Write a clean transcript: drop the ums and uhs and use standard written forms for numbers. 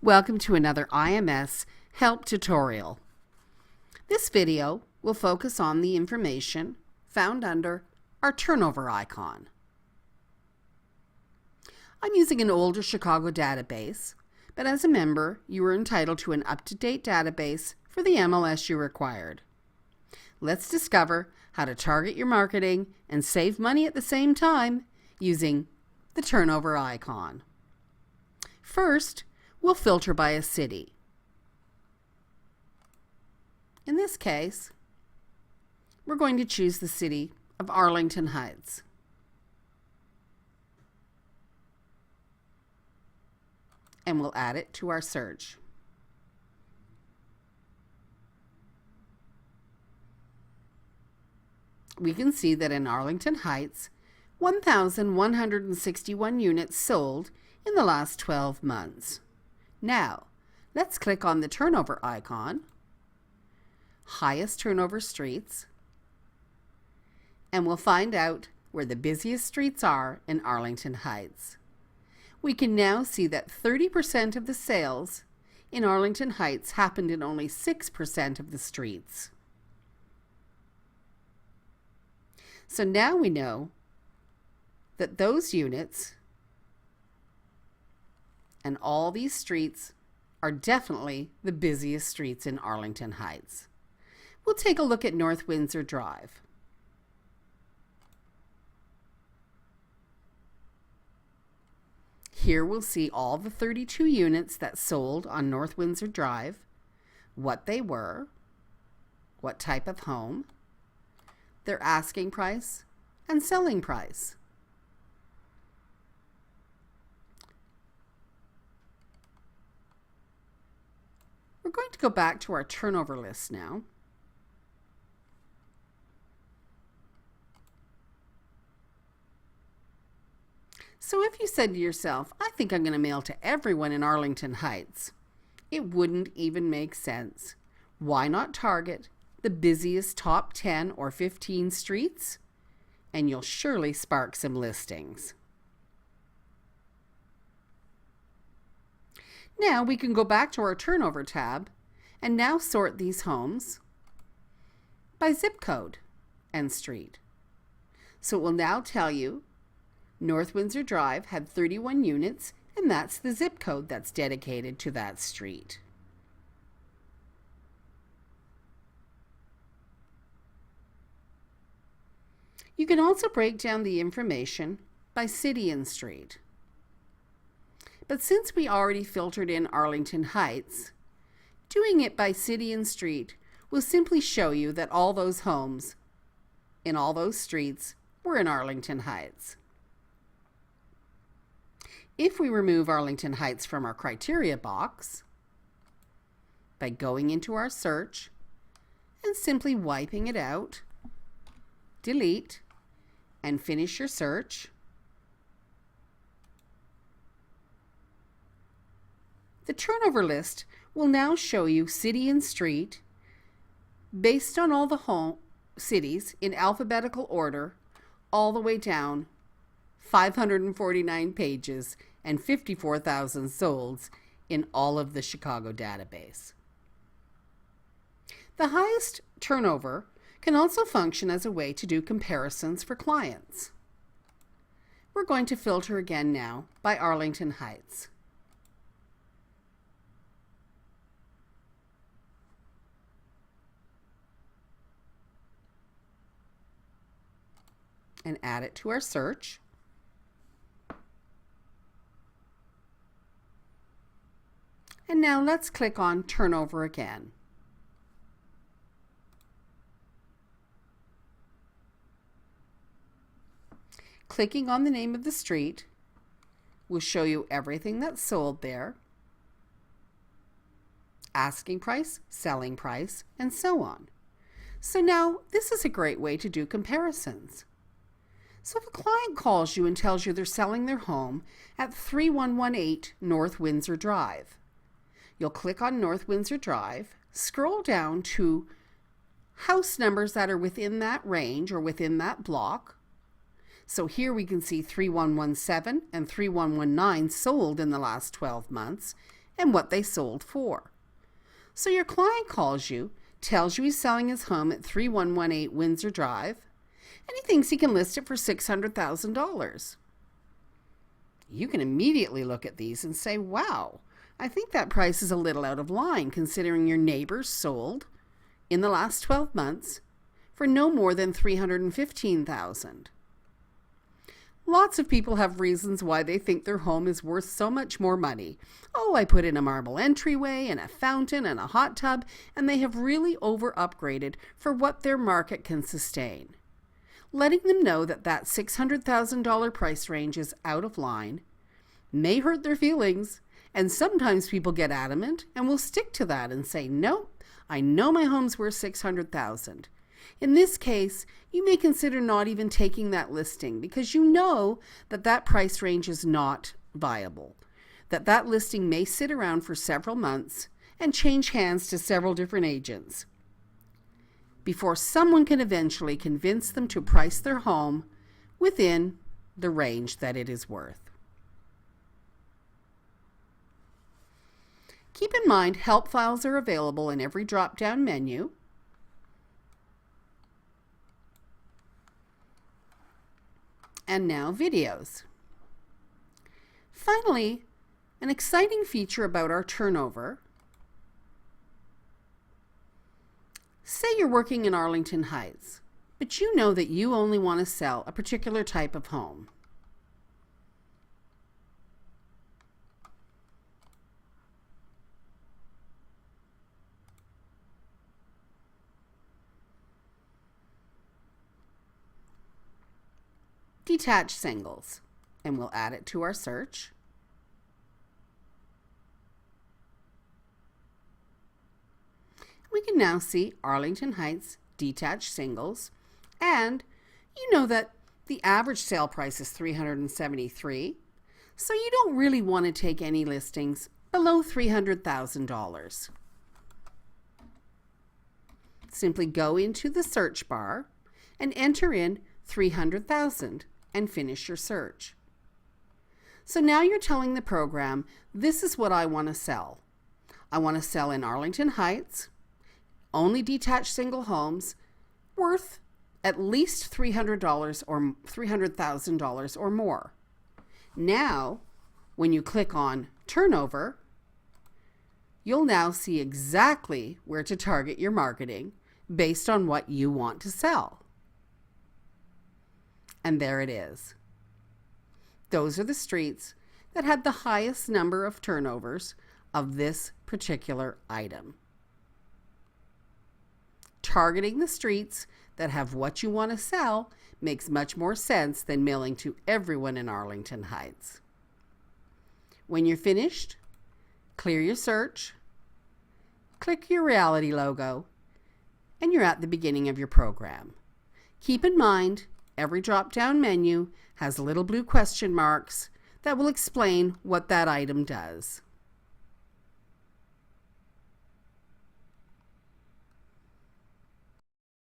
Welcome to another IMS help tutorial. This video will focus on the information found under our turnover icon. I'm using an older Chicago database, but as a member, you are entitled to an up-to-date database for the MLS you required. Let's discover how to target your marketing and save money at the same time using the turnover icon. First, we'll filter by a city. In this case, we're going to choose the city of Arlington Heights. And we'll add it to our search. We can see that in Arlington Heights, 1,161 units sold in the last 12 months. Now, let's click on the turnover icon, highest turnover streets, and we'll find out where the busiest streets are in Arlington Heights. We can now see that 30% of the sales in Arlington Heights happened in only 6% of the streets. So now we know that those units and all these streets are definitely the busiest streets in Arlington Heights. We'll take a look at North Windsor Drive. Here we'll see all the 32 units that sold on North Windsor Drive, what they were, what type of home, their asking price, and selling price. We're going to go back to our turnover list now. So if you said to yourself, I think I'm going to mail to everyone in Arlington Heights, it wouldn't even make sense. Why not target the busiest top 10 or 15 streets? And you'll surely spark some listings. Now we can go back to our turnover tab and now sort these homes by zip code and street. So it will now tell you North Windsor Drive had 31 units, and that's the zip code that's dedicated to that street. You can also break down the information by city and street. But since we already filtered in Arlington Heights, doing it by city and street will simply show you that all those homes in all those streets were in Arlington Heights. If we remove Arlington Heights from our criteria box by going into our search and simply wiping it out, delete, and finish your search, the turnover list will now show you city and street based on all the cities in alphabetical order all the way down 549 pages and 54,000 solds in all of the Chicago database. The highest turnover can also function as a way to do comparisons for clients. We're going to filter again now by Arlington Heights. And add it to our search. And now let's click on turnover again. Clicking on the name of the street will show you everything that's sold there, asking price, selling price, and so on. So now this is a great way to do comparisons. So if a client calls you and tells you they're selling their home at 3118 North Windsor Drive, you'll click on North Windsor Drive, scroll down to house numbers that are within that range or within that block. So here we can see 3117 and 3119 sold in the last 12 months, and what they sold for. So your client calls you, tells you he's selling his home at 3118 Windsor Drive, and he thinks he can list it for $600,000. You can immediately look at these and say, wow, I think that price is a little out of line considering your neighbors sold in the last 12 months for no more than $315,000. Lots of people have reasons why they think their home is worth so much more money. Oh, I put in a marble entryway and a fountain and a hot tub, and they have really over-upgraded for what their market can sustain. Letting them know that that $600,000 price range is out of line may hurt their feelings, and sometimes people get adamant and will stick to that and say, no, I know my home's worth $600,000. In this case, you may consider not even taking that listing because you know that that price range is not viable, that listing may sit around for several months and change hands to several different agents before someone can eventually convince them to price their home within the range that it is worth. Keep in mind, help files are available in every drop-down menu. And now videos. Finally, an exciting feature about our turnover. Say you're working in Arlington Heights, but you know that you only want to sell a particular type of home. Detached singles, and we'll add it to our search. We can now see Arlington Heights detached singles, and you know that the average sale price is $373, so you don't really want to take any listings below $300,000. Simply go into the search bar and enter in 300,000 and finish your search. So now you're telling the program, this is what I want to sell. I want to sell in Arlington Heights, only detached single homes, worth at least $300 or $300,000 or more. Now, when you click on turnover, you'll now see exactly where to target your marketing based on what you want to sell. And there it is. Those are the streets that had the highest number of turnovers of this particular item. Targeting the streets that have what you want to sell makes much more sense than mailing to everyone in Arlington Heights. When you're finished, clear your search, click your Reality logo, and you're at the beginning of your program. Keep in mind, every drop-down menu has little blue question marks that will explain what that item does.